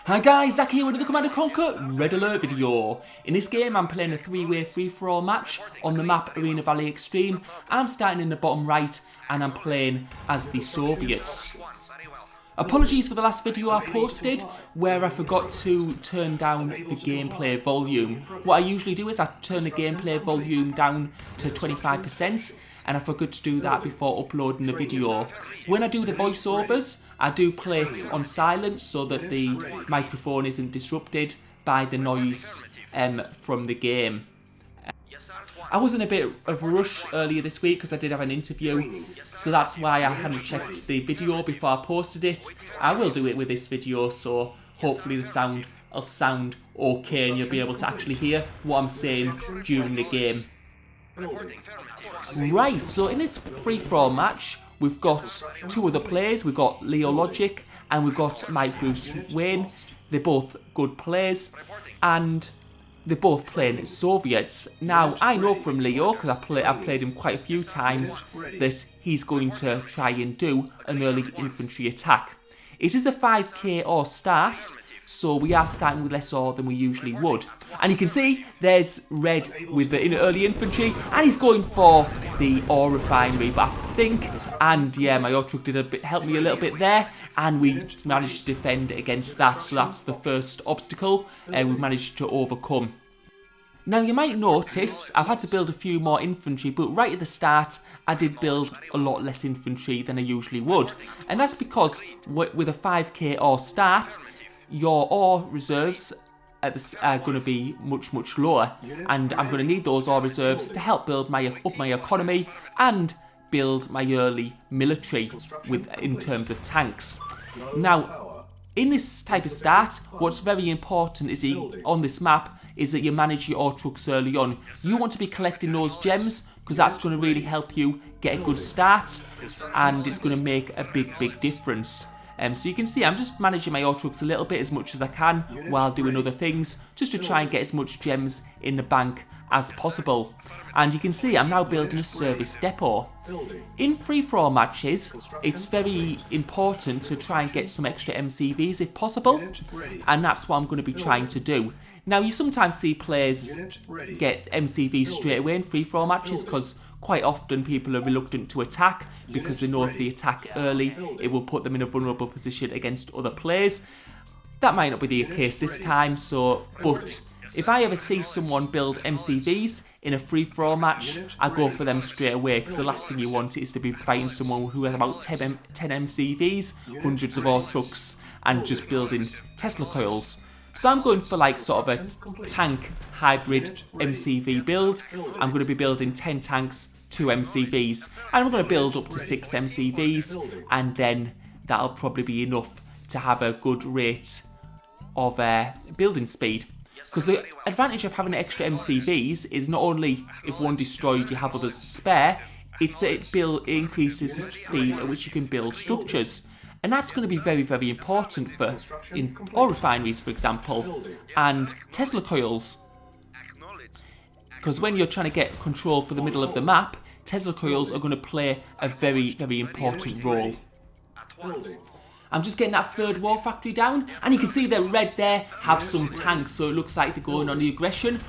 Hi guys, Zach here with another Command & Conquer Red Alert video. In this game I'm playing a 3-way free-for-all match on the map Arena Valley Extreme. I'm starting in the bottom right and I'm playing as the Soviets. Apologies for the last video I posted where I forgot to turn down the gameplay volume. What I usually do is I turn the gameplay volume down to 25% and I forgot to do that before uploading the video. When I do the voiceovers, I do play it on silent so that the microphone isn't disrupted by the noise from the game. I was in a bit of a rush earlier this week because I did have an interview, so that's why I hadn't checked the video before I posted it. I will do it with this video, so hopefully the sound will sound okay and you'll be able to actually hear what I'm saying during the game. Right, so in this free-for-all match, we've got two other players. We've got Leo Logic and we've got Mike Bruce Wayne. They're both good players and they're both playing Soviets. Now, I know from Leo, because I've played him quite a few times, that he's going to try and do an early infantry attack. It is a 5k ore start, so we are starting with less ore than we usually would. And you can see there's Red with the early infantry, and he's going for the ore refinery. But I think, and yeah, my ore truck did help me a little bit there, and we managed to defend against that. So that's the first obstacle we've managed to overcome. Now you might notice I've had to build a few more infantry, but right at the start I did build a lot less infantry than I usually would. And that's because with a 5k ore start, your ore reserves are going to be much lower, and I'm going to need those ore reserves to help build up my economy and build my early military in terms of tanks. Now, in this type of start, what's very important is on this map is that you manage your ore trucks early on. You want to be collecting those gems because that's going to really help you get a good start, and it's going to make a big difference. So you can see I'm just managing my ore trucks a little bit as much as I can while doing other things, just to try and get as much gems in the bank as possible. And you can see I'm now building a service depot. In free-for-all matches, it's very important to try and get some extra MCVs if possible, and that's what I'm going to be trying to do. Now, you sometimes see players get MCVs straight away in free-for-all matches because quite often people are reluctant to attack because they know if they attack early, it will put them in a vulnerable position against other players. That might not be the case this time, but if I ever see someone build MCVs in a free-for-all match, I go for them straight away, because the last thing you want is to be fighting someone who has about 10 MCVs, hundreds of ore trucks, and just building Tesla coils. So I'm going for like sort of a tank hybrid MCV build. I'm going to be building 10 tanks, 2 MCVs, and I'm going to build up to 6 MCVs, and then that'll probably be enough to have a good rate of building speed. Because the advantage of having extra MCVs is not only if one destroyed you have others spare, it's that it increases the speed at which you can build structures. And that's going to be very important for in ore refineries, for example, and Tesla coils. Because when you're trying to get control for the middle of the map, Tesla coils are going to play a very important role. I'm just getting that third war factory down, and you can see that Red there have some tanks, so it looks like they're going on the aggression.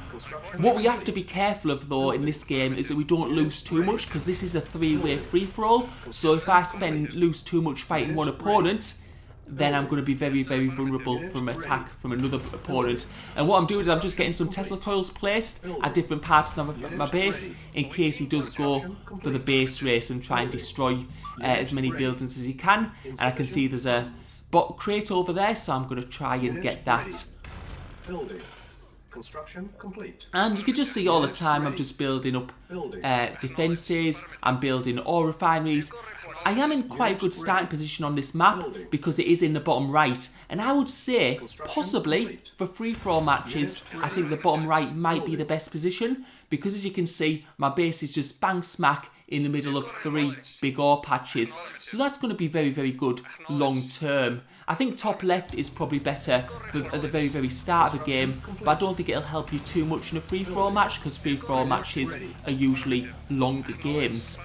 What we have to be careful of though in this game is that we don't lose too much, because this is a 3-way free-for-all, so if I lose too much fighting one opponent, then I'm going to be very vulnerable from attack from another opponent. And what I'm doing is I'm just getting some Tesla coils placed at different parts of my base in case he does go for the base race and try and destroy as many buildings as he can. And I can see there's a bot crate over there, so I'm going to try and get that. Construction complete. And you can just see all the time I'm just building up defences, I'm building ore refineries. I am in quite a good starting position on this map because it is in the bottom right, and I would say possibly for free-for-all matches I think the bottom right might be the best position, because as you can see my base is just bang smack in the middle of 3 big ore patches, so that's going to be very good long term. I think top left is probably better at the very start of the game, but I don't think it'll help you too much in a free-for-all match because free-for-all matches are usually longer games.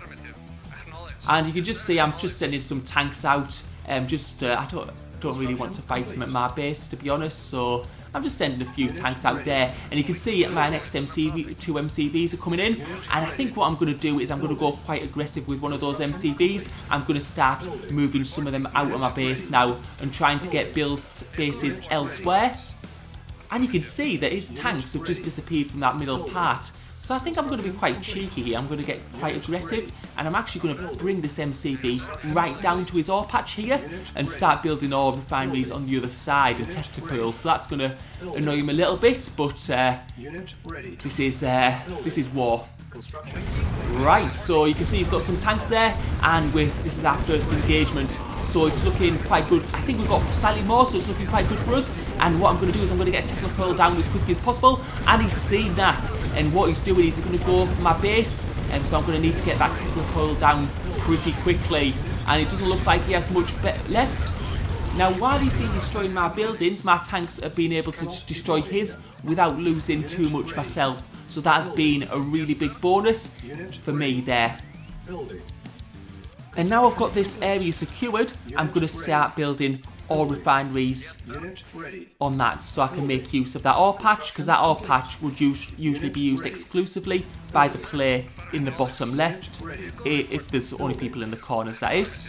And you can just see I'm just sending some tanks out. I don't don't really want to fight him at my base, to be honest, so I'm just sending a few tanks out there. And you can see my next MCV, 2 MCVs are coming in, and I think what I'm going to do is I'm going to go quite aggressive with one of those MCVs. I'm going to start moving some of them out of my base now and trying to get built bases elsewhere. And you can see that his tanks have just disappeared from that middle part. So I think I'm going to be quite cheeky here. I'm going to get quite aggressive, and I'm actually going to bring this MCV right down to his ore patch here and start building ore refineries on the other side and Tesla coils. So that's going to annoy him a little bit, but this is war. Right, so you can see he's got some tanks there, and this is our first engagement, so it's looking quite good. I think we've got slightly more, so it's looking quite good for us. And what I'm going to do is I'm going to get Tesla coil down as quickly as possible, and he's seen that, and what he's doing is he's going to go for my base, and so I'm going to need to get that Tesla coil down pretty quickly, and it doesn't look like he has much left. Now, while he's been destroying my buildings, my tanks have been able to destroy his without losing too much myself. So that has been a really big bonus for me there. And now I've got this area secured, I'm going to start building ore refineries on that, so I can make use of that ore patch, because that ore patch would usually be used exclusively by the player in the bottom left, if there's only people in the corners, that is.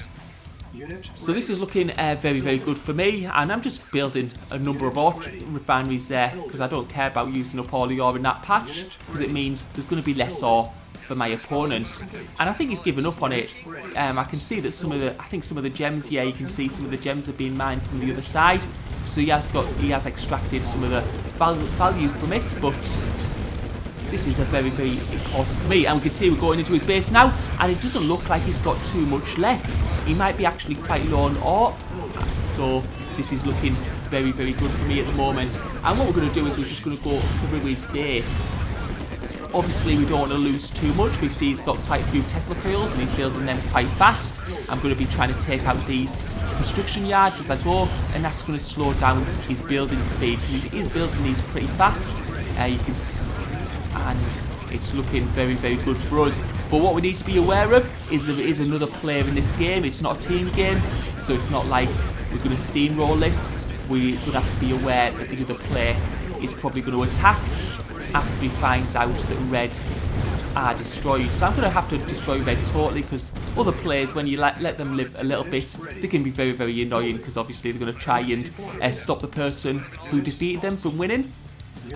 So this is looking very, very good for me, and I'm just building a number of ore refineries there because I don't care about using up all the ore in that patch, because it means there's going to be less ore for my opponent. And I think he's given up on it. I can see that some of the gems, yeah, you can see some of the gems have been mined from the other side, so he has extracted some of the value from it, but this is a very, very important for me. And we can see we're going into his base now, and it doesn't look like he's got too much left. He might be actually quite low on ore, so this is looking very, very good for me at the moment. And what we're going to do is we're just going to go through his base. Obviously, we don't want to lose too much. We see he's got quite a few Tesla coils, and he's building them quite fast. I'm going to be trying to take out these construction yards as I go, and that's going to slow down his building speed. He is building these pretty fast. You can see, and it's looking very, very good for us. But what we need to be aware of is there is another player in this game. It's not a team game, so it's not like we're going to steamroll this. We would have to be aware that the other player is probably going to attack after he finds out that red are destroyed. So I'm going to have to destroy red totally, because other players, when you let them live a little bit, they can be very, very annoying, because obviously they're going to try and stop the person who defeated them from winning.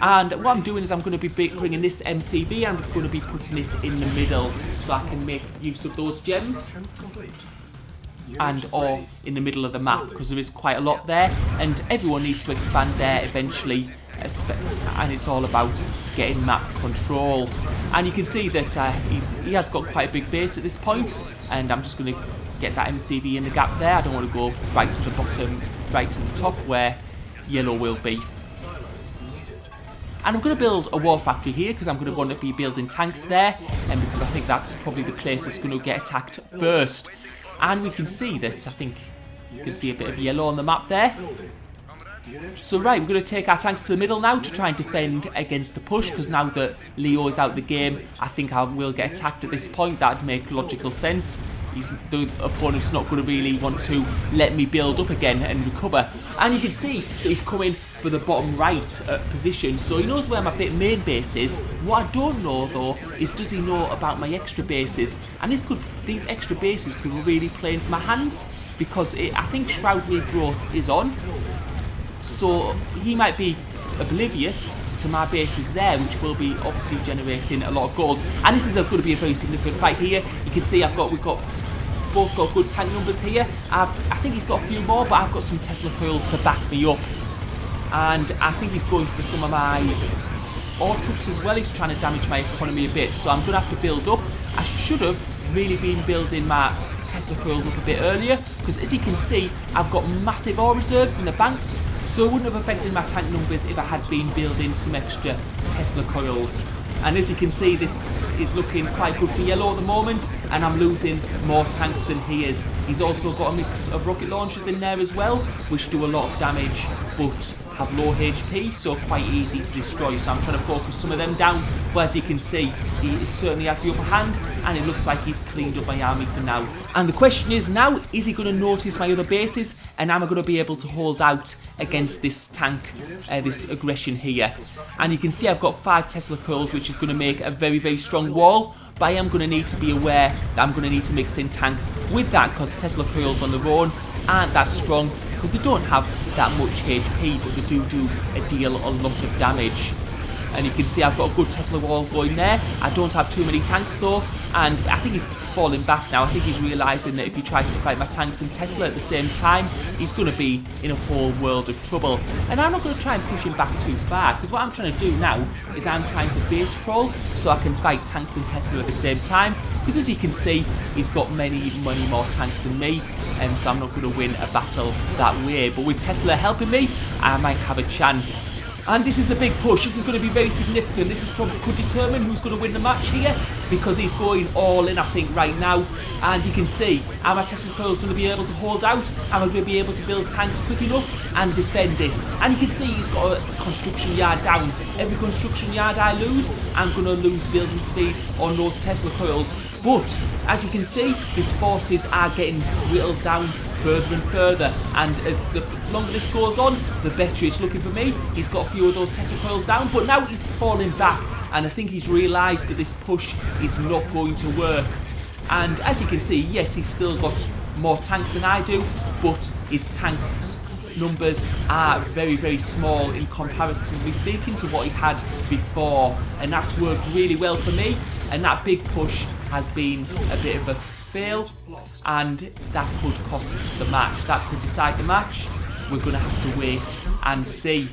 And what I'm doing is I'm going to be bringing this MCV, and I'm going to be putting it in the middle so I can make use of those gems, and or in the middle of the map, because there is quite a lot there, and everyone needs to expand there eventually, and it's all about getting map control. And you can see that he has got quite a big base at this point, and I'm just going to get that MCV in the gap there. I don't want to go right to the bottom, right to the top where yellow will be. And I'm going to build a war factory here, because I'm going to want to be building tanks there, and because I think that's probably the place that's going to get attacked first. And we can see that, I think you can see a bit of yellow on the map there. So right, we're going to take our tanks to the middle now to try and defend against the push, because now that Leo is out of the game, I think I will get attacked at this point. That would make logical sense. The opponent's not going to really want to let me build up again and recover. And you can see that he's coming for the bottom right position, so he knows where my main base is. What I don't know though is, does he know about my extra bases? And these extra bases could really play into my hands, because I think Shroud Regrowth is on, so he might be oblivious to my bases there, which will be obviously generating a lot of gold. And this is going to be a very significant fight here. You can see we've both got good tank numbers here. I think he's got a few more, but I've got some Tesla coils to back me up. And I think he's going for some of my ore troops as well. He's trying to damage my economy a bit, so I'm going to have to build up. I should have really been building my Tesla coils up a bit earlier, because as you can see, I've got massive ore reserves in the bank. So it wouldn't have affected my tank numbers if I had been building some extra Tesla coils. And as you can see, this is looking quite good for yellow at the moment, and I'm losing more tanks than he is. He's also got a mix of rocket launchers in there as well, which do a lot of damage but have low HP, so quite easy to destroy. So I'm trying to focus some of them down, but as you can see, he certainly has the upper hand, and it looks like he's cleaned up my army for now. And the question is now, is he going to notice my other bases and I'm going to be able to hold out against this tank, this aggression here. And you can see I've got 5 Tesla coils, which is going to make a very, very strong wall. But I am going to need to be aware that I'm going to need to mix in tanks with that, because Tesla coils on their own aren't that strong, because they don't have that much HP, but they do a lot of damage. And you can see I've got a good Tesla wall going there. I don't have too many tanks though, and I think he's falling back now. I think he's realising that if he tries to fight my tanks and Tesla at the same time, he's going to be in a whole world of trouble. And I'm not going to try and push him back too far, because what I'm trying to do now is I'm trying to base crawl so I can fight tanks and Tesla at the same time. Because as you can see, he's got many more tanks than me, and so I'm not going to win a battle that way. But with Tesla helping me, I might have a chance. And this is a big push. This is going to be very significant. This is probably could determine who's going to win the match here, because he's going all in, I think, right now. And you can see, are my Tesla coils going to be able to hold out? Am I going to be able to build tanks quick enough and defend this? And you can see he's got a construction yard down. Every construction yard I lose, I'm going to lose building speed on those Tesla coils. But as you can see, his forces are getting whittled down further and further, and as the longer this goes on, the better it's looking for me. He's got a few of those Tesla coils down, but now he's falling back, and I think he's realised that this push is not going to work. And as you can see, yes, he's still got more tanks than I do, but his tanks numbers are very small in comparatively speaking to what he had before, and that's worked really well for me. And that big push has been a bit of a fail, and that could cost the match. That could decide the match. We're going to have to wait and see.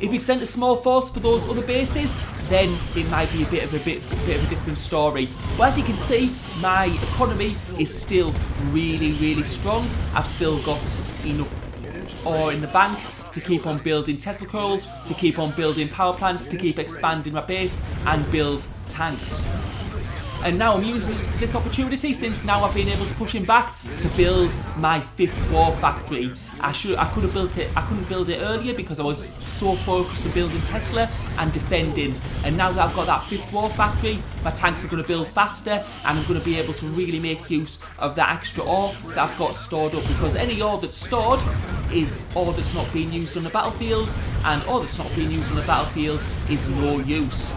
If he'd sent a small force for those other bases, then it might be a bit of a different story. But as you can see, my economy is still really strong. I've still got enough ore in the bank to keep on building Tesla coils, to keep on building power plants, to keep expanding my base and build tanks. And now I'm using this opportunity, since now I've been able to push him back, to build my 5th war factory. I could have built it. I couldn't build it earlier because I was so focused on building Tesla and defending. And now that I've got that 5th war factory, my tanks are going to build faster, and I'm going to be able to really make use of that extra ore that I've got stored up. Because any ore that's stored is ore that's not being used on the battlefield, and ore that's not being used on the battlefield is no use,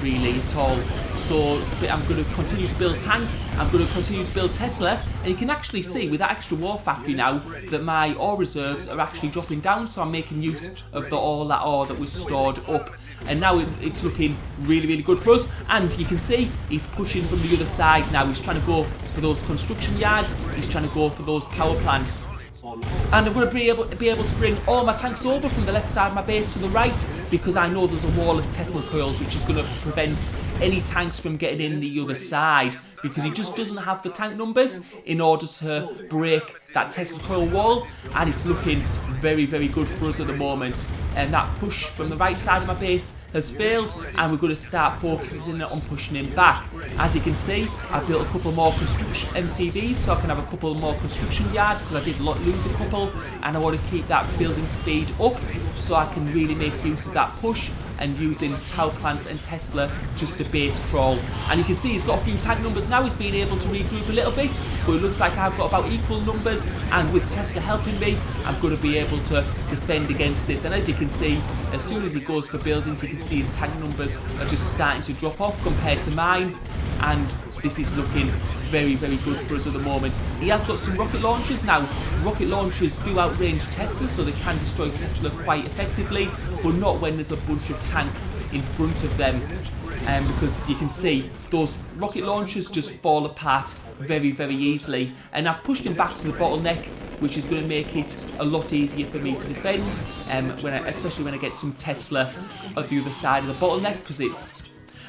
really at all. So I'm going to continue to build tanks, I'm going to continue to build Tesla, and you can actually see with that extra war factory now that my ore reserves are actually dropping down, so I'm making use of all that ore that was stored up. And now it's looking really good for us, and you can see he's pushing from the other side now. He's trying to go for those construction yards, he's trying to go for those power plants. And I'm going to be able to bring all my tanks over from the left side of my base to the right, because I know there's a wall of Tesla coils which is going to prevent any tanks from getting in the other side, because he just doesn't have the tank numbers in order to break that Tesla coil wall. And it's looking very good for us at the moment. And that push from the right side of my base has failed, and we're going to start focusing on pushing him back. As you can see, I built a couple more construction MCVs so I can have a couple more construction yards, because I did lose a couple, and I want to keep that building speed up so I can really make use of that push, and using power plants and Tesla just to base crawl. And you can see he's got a few tank numbers now. He's been able to regroup a little bit, but it looks like I've got about equal numbers, and with Tesla helping me, I'm going to be able to defend against this. And as you can see, as soon as he goes for buildings, you can see his tank numbers are just starting to drop off compared to mine, and this is looking very good for us at the moment. He has got some rocket launchers now. Rocket launchers do outrange Tesla, so they can destroy Tesla quite effectively, but not when there's a bunch of tanks in front of them. Because you can see those rocket launchers just fall apart very easily. And I've pushed him back to the bottleneck, which is going to make it a lot easier for me to defend, especially when I get some Tesla at the other side of the bottleneck, because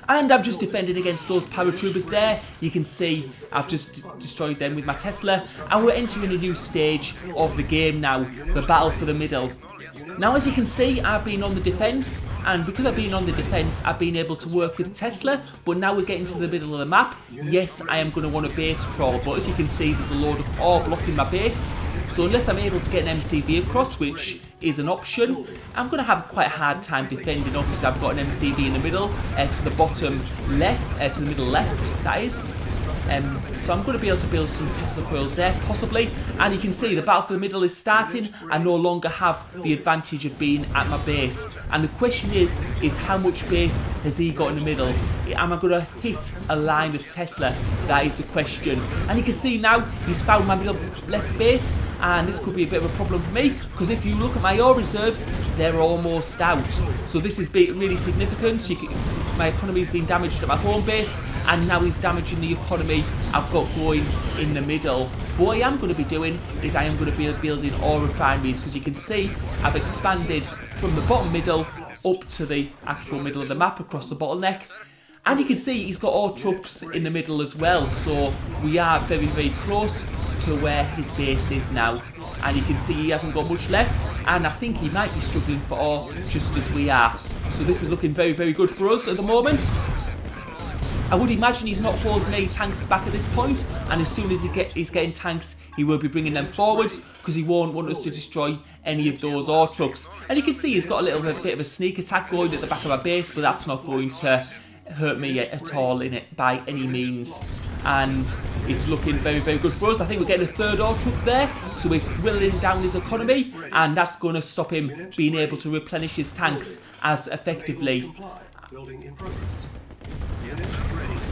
and I'm just defending against those paratroopers there. You can see I've just destroyed them with my Tesla, and we're entering a new stage of the game now, the battle for the middle. Now, as you can see, I've been on the defence, and because I've been on the defence, I've been able to work with Tesla, but now we're getting to the middle of the map. Yes, I am going to want to base crawl, but as you can see, there's a load of ore blocking my base, so unless I'm able to get an MCV across, which is an option, I'm going to have quite a hard time defending. Obviously, I've got an MCV in the middle, to the bottom left, to the middle left, that is. So I'm going to be able to build some Tesla coils there, possibly. And you can see the battle for the middle is starting. I no longer have the advantage of being at my base. And the question is how much base has he got in the middle? Am I going to hit a line of Tesla? That is the question. And you can see now he's found my middle left base. And this could be a bit of a problem for me, because if you look at my ore reserves, they're almost out. So this is really significant. My economy has been damaged at my home base, and now he's damaging the economy I've got going in the middle. But what I am going to be doing is I am going to be building ore refineries, because you can see I've expanded from the bottom middle up to the actual middle of the map across the bottleneck. And you can see he's got ore trucks in the middle as well, so we are very, very close to where his base is now. And you can see he hasn't got much left, and I think he might be struggling for ore just as we are. So this is looking very, very good for us at the moment. I would imagine he's not holding any tanks back at this point, and as soon as he's getting tanks, he will be bringing them forwards, because he won't want us to destroy any of those ore trucks. And you can see he's got a little bit of a sneak attack going at the back of our base, but that's not going to hurt me at all in it by any means. And it's looking very, very good for us. I think we're getting a third ore truck there, so we're whittling down his economy, and that's going to stop him being able to replenish his tanks as effectively.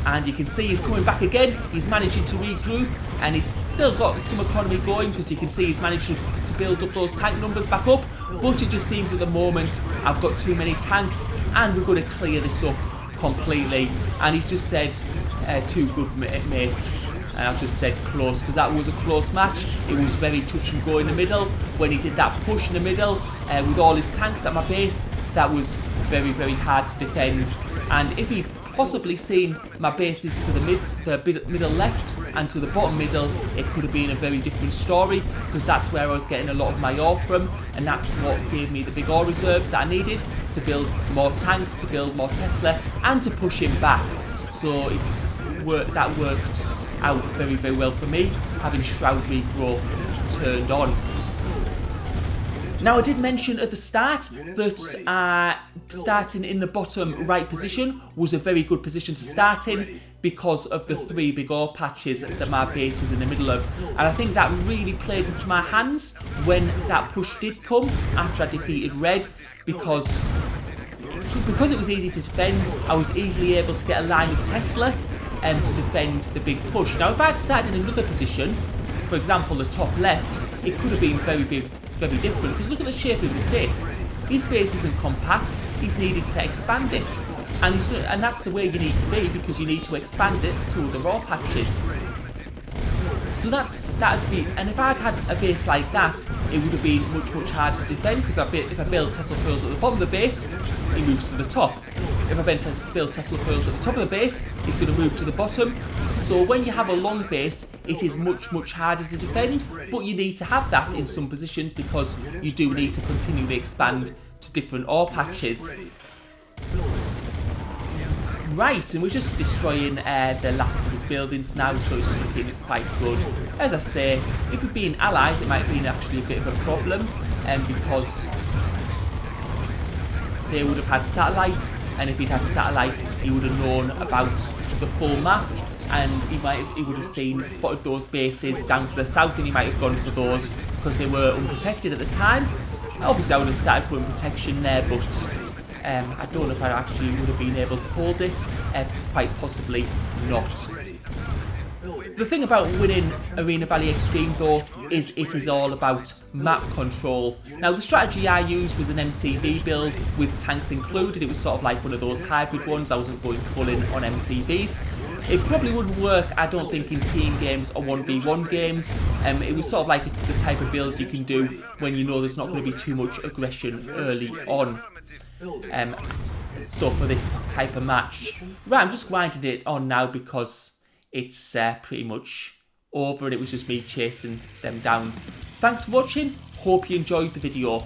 And you can see he's coming back again. He's managing to regroup, and he's still got some economy going, because you can see he's managed to build up those tank numbers back up. But it just seems at the moment I've got too many tanks, and we're going to clear this up completely. And he's just said too good, mates. And I've just said close, because that was a close match. It was very touch and go in the middle. When he did that push in the middle with all his tanks at my base, that was very, very hard to defend. And if he'd possibly seen my bases to the middle left and to the bottom middle, it could have been a very different story, because that's where I was getting a lot of my ore from, and that's what gave me the big ore reserves that I needed to build more tanks, to build more Tesla, and to push him back. So that worked out very, very well for me, having Shroud Regrowth turned on. Now, I did mention at the start that starting in the bottom right position was a very good position to start in, because of the 3 big ore patches that my base was in the middle of. And I think that really played into my hands when that push did come after I defeated Red, because it was easy to defend. I was easily able to get a line of Tesla to defend the big push. Now, if I had started in another position, for example the top left, it could have been very, very, very different, because look at the shape of his base. His base isn't compact, he's needed to expand it. And that's the way you need to be, because you need to expand it to the raw patches. So that'd be, and if I'd had a base like that, it would have been much, much harder to defend, because if I build Tesla coils at the bottom of the base, he moves to the top. If I build Tesla coils at the top of the base, he's going to move to the bottom. So when you have a long base, it is much, much harder to defend, but you need to have that in some positions, because you do need to continually expand to different ore patches. Right, and we're just destroying the last of his buildings now, so it's looking quite good. As I say, if we'd been allies, it might have been actually a bit of a problem, because they would have had satellite, and if he'd had satellite, he would have known about the full map, and he would have spotted those bases down to the south, and he might have gone for those because they were unprotected at the time. Obviously, I would have started putting protection there, but I don't know if I actually would have been able to hold it. Quite possibly not. The thing about winning Arena Valley Extreme, though, is it is all about map control. Now, the strategy I used was an MCV build with tanks included. It was sort of like one of those hybrid ones. I wasn't going full in on MCVs. It probably wouldn't work, I don't think, in team games or 1v1 games. It was sort of like the type of build you can do when you know there's not going to be too much aggression early on. So for this type of match, right, I'm just grinding it on now because it's pretty much over and it was just me chasing them down. Thanks for watching, hope you enjoyed the video.